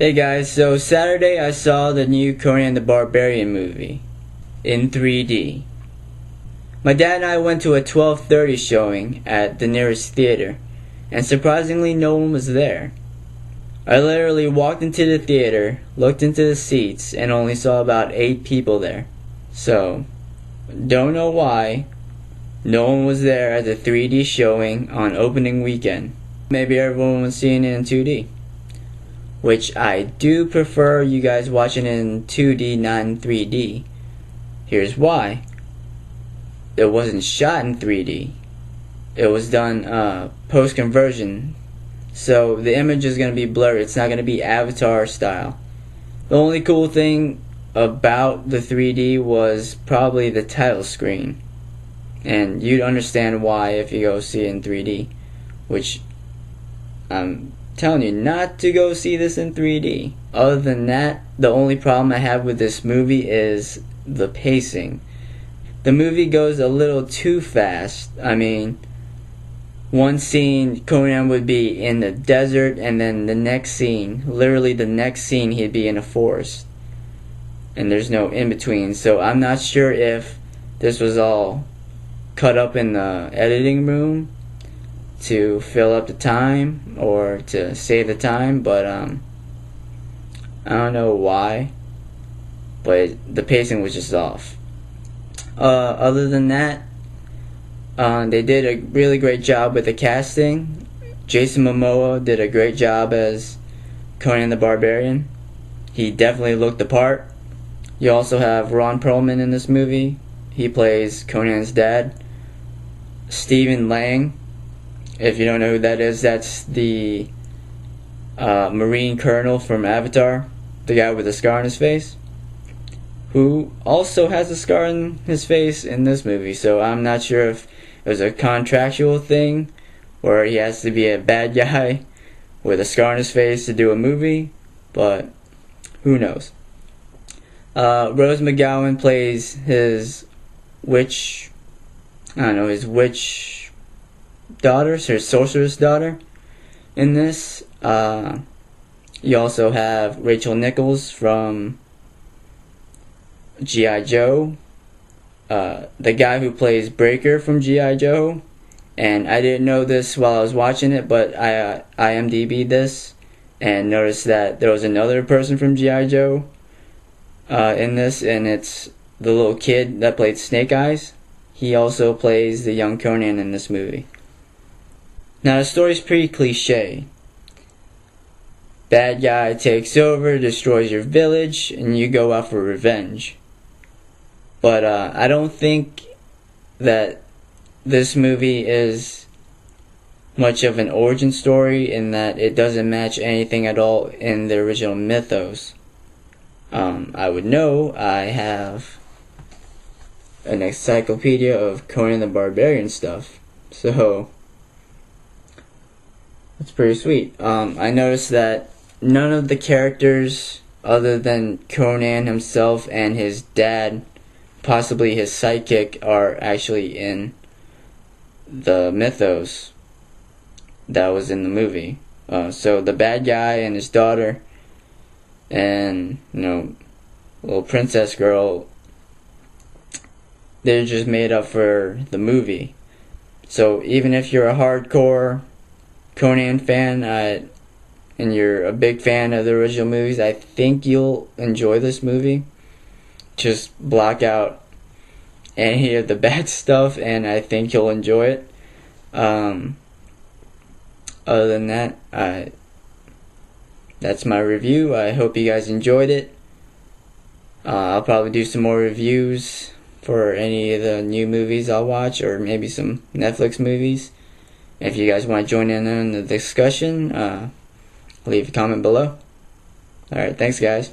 Hey guys, so Saturday I saw the new Conan the Barbarian movie in 3D. My dad and I went to a 12:30 showing at the nearest theater, and surprisingly no one was there. I literally walked into the theater, looked into the seats, and only saw about 8 people there. So, don't know why no one was there at the 3D showing on opening weekend. Maybe everyone was seeing it in 2D. Which I do prefer you guys watching it in 2D, not in 3D. Here's why. It wasn't shot in 3D. It was done post-conversion. So the image is going to be blurry. It's not going to be Avatar style. The only cool thing about the 3D was probably the title screen. And you'd understand why if you go see it in 3D. Which I'm telling you not to go see this in 3D. Other than that, the only problem I have with this movie is the pacing. The movie goes a little too fast. I mean, one scene Conan would be in the desert, and then the next scene, literally the next scene, he'd be in a forest. And there's no in between. So I'm not sure if this was all cut up in the editing room to fill up the time or to save the time, but I don't know why, but the pacing was just off. Other than that, they did a really great job with the casting. Jason Momoa did a great job as Conan the Barbarian. He definitely looked the part. You also have Ron Perlman in this movie. He plays Conan's dad. Stephen Lang, if you don't know who that is, that's the Marine Colonel from Avatar, the guy with the scar on his face, who also has a scar on his face in this movie. So I'm not sure if it was a contractual thing where he has to be a bad guy with a scar on his face to do a movie, but who knows. Rose McGowan plays his witch daughter, her sorceress daughter in this. You also have Rachel Nichols from G.I. Joe, the guy who plays Breaker from G.I. Joe, and I didn't know this while I was watching it, but I IMDb'd this and noticed that there was another person from G.I. Joe in this, and it's the little kid that played Snake Eyes. He also plays the young Conan in this movie. Now the story's pretty cliche. Bad guy takes over, destroys your village, and you go out for revenge. But I don't think that this movie is much of an origin story in that it doesn't match anything at all in the original mythos. I would know. I have an encyclopedia of Conan the Barbarian stuff, so it's pretty sweet. I noticed that none of the characters other than Conan himself and his dad, possibly his sidekick, are actually in the mythos that was in the movie. So the bad guy and his daughter and, little princess girl, they're just made up for the movie. So even if you're a hardcore Conan fan and you're a big fan of the original movies, I think you'll enjoy this movie. Just block out any of the bad stuff and I think you'll enjoy it. Other than that, that's my review. I hope you guys enjoyed it. I'll probably do some more reviews for any of the new movies I'll watch, or maybe some Netflix movies. If you guys want to join in on the discussion, leave a comment below. Alright, thanks guys.